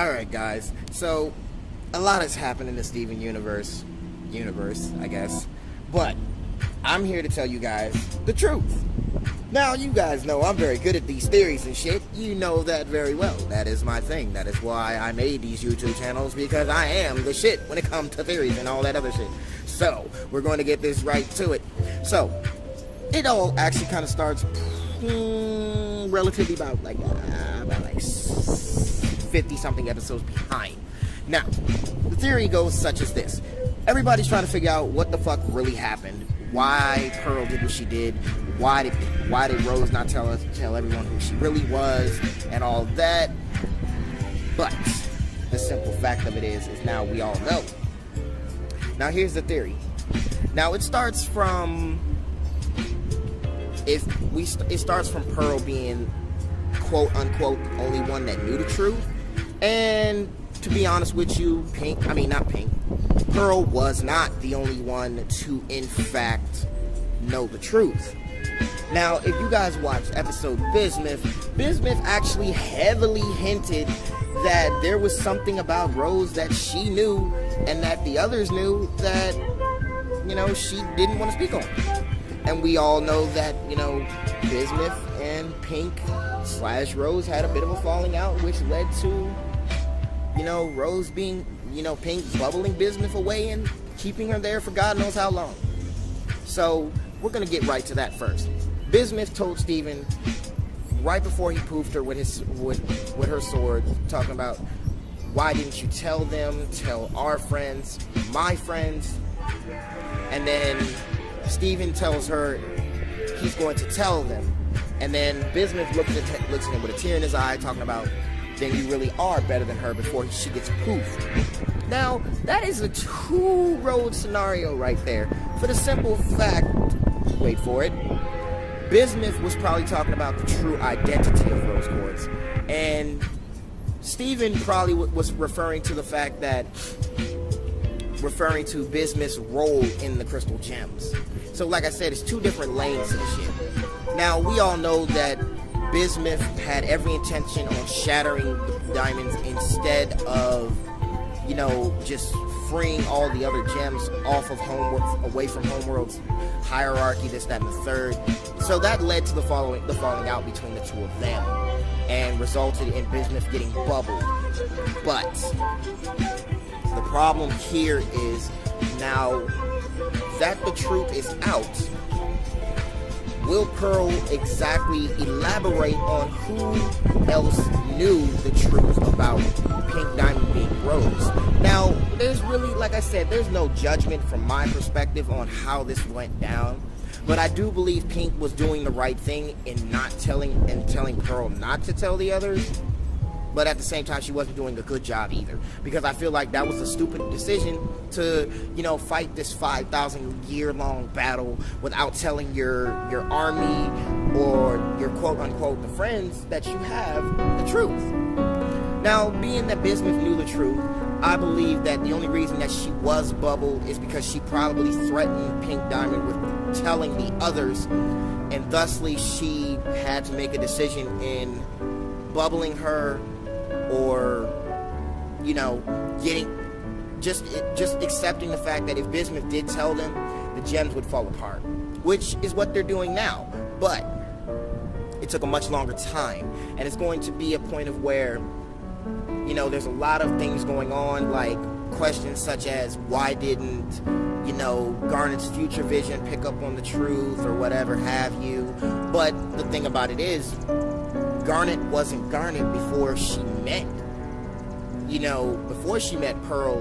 Alright guys, so a lot has happened in the Steven universe, I guess, but I'm here to tell you guys the truth. Now, you guys know I'm very good at these theories and shit. You know that very well. That is my thing. That is why I made these YouTube channels, because I am the shit when it comes to theories and all that other shit. So, we're going to get this right to it. So, it all actually kind of starts relatively about like 50-something episodes behind. Now, the theory goes such as this. Everybody's trying to figure out what the fuck really happened. Why Pearl did what she did. Why did Rose not tell everyone who she really was and all that. But the simple fact of it is now we all know. Now here's the theory. Now it starts from Pearl being quote unquote the only one that knew the truth. And to be honest with you, Pearl was not the only one to in fact know the truth. Now, if you guys watched episode Bismuth actually heavily hinted that there was something about Rose that she knew and that the others knew that, she didn't want to speak on. And we all know that, Bismuth and Pink/Rose had a bit of a falling out, which led to, Rose being, Pink bubbling Bismuth away and keeping her there for God knows how long. So, we're going to get right to that first. Bismuth told Steven right before he poofed her with her sword, talking about, why didn't you tell them, tell our friends, my friends? And then Steven tells her he's going to tell them. And then Bismuth looks at him with a tear in his eye, talking about, then you really are better than her before she gets poofed. Now, that is a two-road scenario right there. For the simple fact, wait for it, Bismuth was probably talking about the true identity of Rose Quartz. And Steven probably was referring to Bismuth's role in the crystal gems. So like I said, it's two different lanes to the shit. Now, we all know that Bismuth had every intention on shattering the diamonds instead of, just freeing all the other gems off of Homeworld, away from Homeworld's hierarchy, this, that, and the third. So that led to the falling out between the two of them and resulted in Bismuth getting bubbled. But the problem here is, now that the truth is out, will Pearl exactly elaborate on who else knew the truth about Pink Diamond being Rose? Now, there's really, like I said, there's no judgment from my perspective on how this went down. But I do believe Pink was doing the right thing in telling Pearl not to tell the others. But at the same time, she wasn't doing a good job either. Because I feel like that was a stupid decision to, fight this 5,000-year-long battle without telling your army or your quote-unquote the friends that you have the truth. Now, being that Bismuth knew the truth, I believe that the only reason that she was bubbled is because she probably threatened Pink Diamond with telling the others, and thusly she had to make a decision in bubbling her, or just accepting the fact that if Bismuth did tell them, the gems would fall apart, which is what they're doing now. But it took a much longer time, and it's going to be a point of where there's a lot of things going on, like questions such as, why didn't Garnet's future vision pick up on the truth, or whatever have you. But the thing about it is, Garnet wasn't Garnet before she met Pearl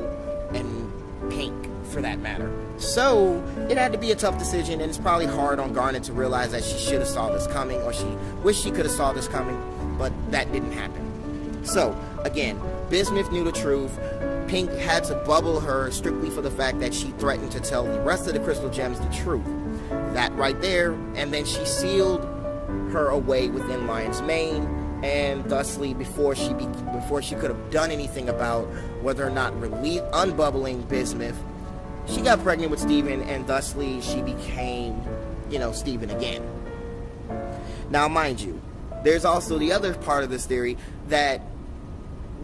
and Pink, for that matter. So it had to be a tough decision, and it's probably hard on Garnet to realize that she should have saw this coming, or she wished she could have saw this coming, but that didn't happen. So again, Bismuth knew the truth. Pink had to bubble her strictly for the fact that she threatened to tell the rest of the crystal gems the truth. That right there, and then she sealed her away within Lion's Mane, and thusly before she could have done anything about whether or not unbubbling Bismuth, she got pregnant with Steven, and thusly she became, Steven again. Now, mind you, there's also the other part of this theory that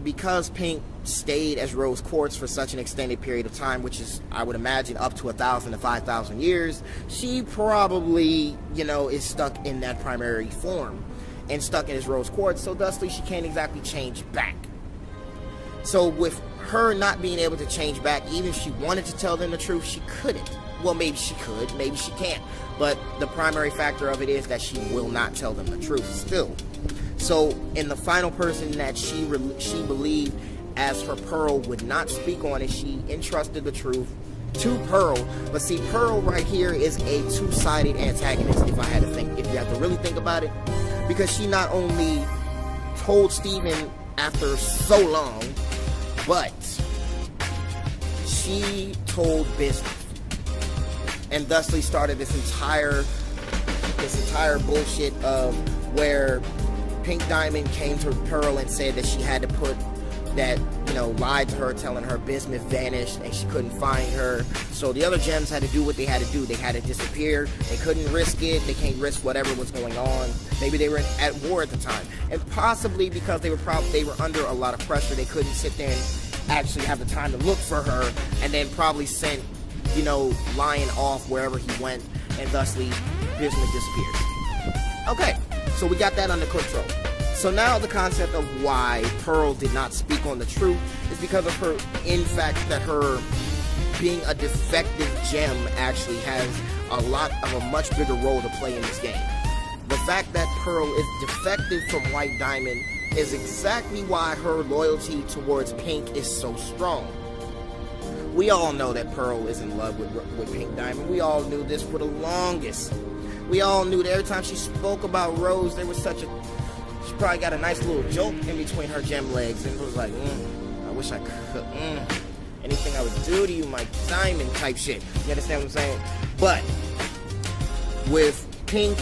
because Pink stayed as Rose Quartz for such an extended period of time, which is, I would imagine, up to 1,000 to 5,000 years, she probably, is stuck in that primary form and stuck in as Rose Quartz, so thusly she can't exactly change back. So with her not being able to change back, even if she wanted to tell them the truth, she couldn't. Well, maybe she could, maybe she can't, but the primary factor of it is that she will not tell them the truth still. So in the final person that she believed as her Pearl would not speak on it, she entrusted the truth to Pearl. But see, Pearl right here is a two-sided antagonist, if you have to really think about it, because she not only told Steven after so long, but she told Bismuth, and thusly started this entire bullshit of where Pink Diamond came to Pearl and said that she had to put that, lied to her, telling her Bismuth vanished and she couldn't find her. So the other gems had to do what they had to do. They had to disappear. They couldn't risk it. They can't risk whatever was going on. Maybe they were at war at the time, and possibly because they were under a lot of pressure, they couldn't sit there and actually have the time to look for her, and then probably sent, Lion off wherever he went, and thusly Bismuth disappears. Okay, so we got that under control. So now the concept of why Pearl did not speak on the truth is because of her, in fact, that her being a defective gem actually has a much bigger role to play in this game. The fact that Pearl is defective from White Diamond is exactly why her loyalty towards Pink is so strong. We all know that Pearl is in love with Pink Diamond. We all knew this for the longest. We all knew that every time she spoke about Rose, there was she probably got a nice little joke in between her gem legs, and it was like, I wish I could, anything I would do to you, my diamond type shit. You understand what I'm saying? But with Pink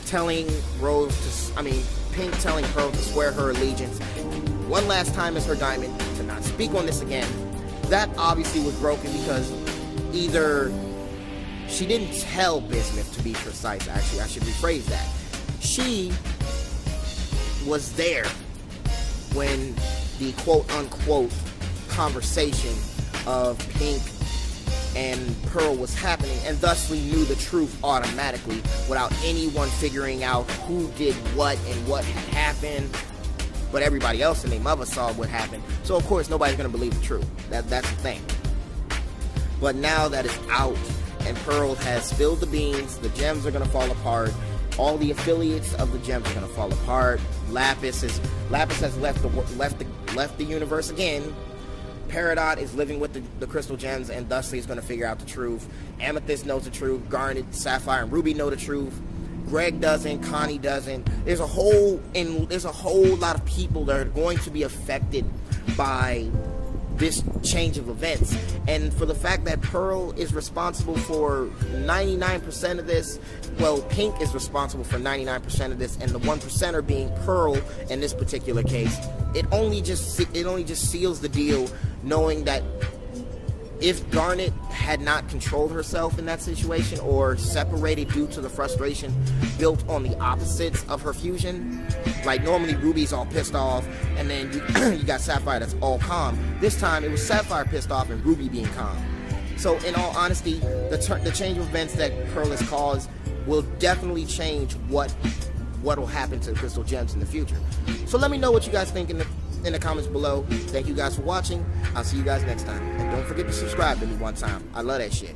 telling Pearl to swear her allegiance one last time as her diamond, to not speak on this again, that obviously was broken because either she didn't tell Bismuth, to be precise, actually, I should rephrase that. She was there when the quote-unquote conversation of Pink and Pearl was happening, and thusly knew the truth automatically without anyone figuring out who did what and what had happened. But everybody else and their mother saw what happened, so of course nobody's going to believe the truth. That's the thing. But now that it's out and Pearl has spilled the beans, the gems are going to fall apart. All the affiliates of the gems are going to fall apart. Lapis has left the universe again. Peridot is living with the crystal gems, and thusly is going to figure out the truth. Amethyst knows the truth. Garnet, Sapphire, and Ruby know the truth. Greg doesn't. Connie doesn't. There's a whole lot of people that are going to be affected by this change of events, and for the fact that Pearl is responsible for 99% of this, well, Pink is responsible for 99% of this, and the 1%er being Pearl in this particular case, it only just seals the deal, knowing that if Garnet had not controlled herself in that situation or separated due to the frustration built on the opposites of her fusion, like normally Ruby's all pissed off and then you got Sapphire that's all calm. This time it was Sapphire pissed off and Ruby being calm. So in all honesty, the change of events that Pearl has caused will definitely change what will happen to the crystal gems in the future. So let me know what you guys think in the comments below. Thank you guys for watching. I'll see you guys next time. And don't forget to subscribe to me one time. I love that shit.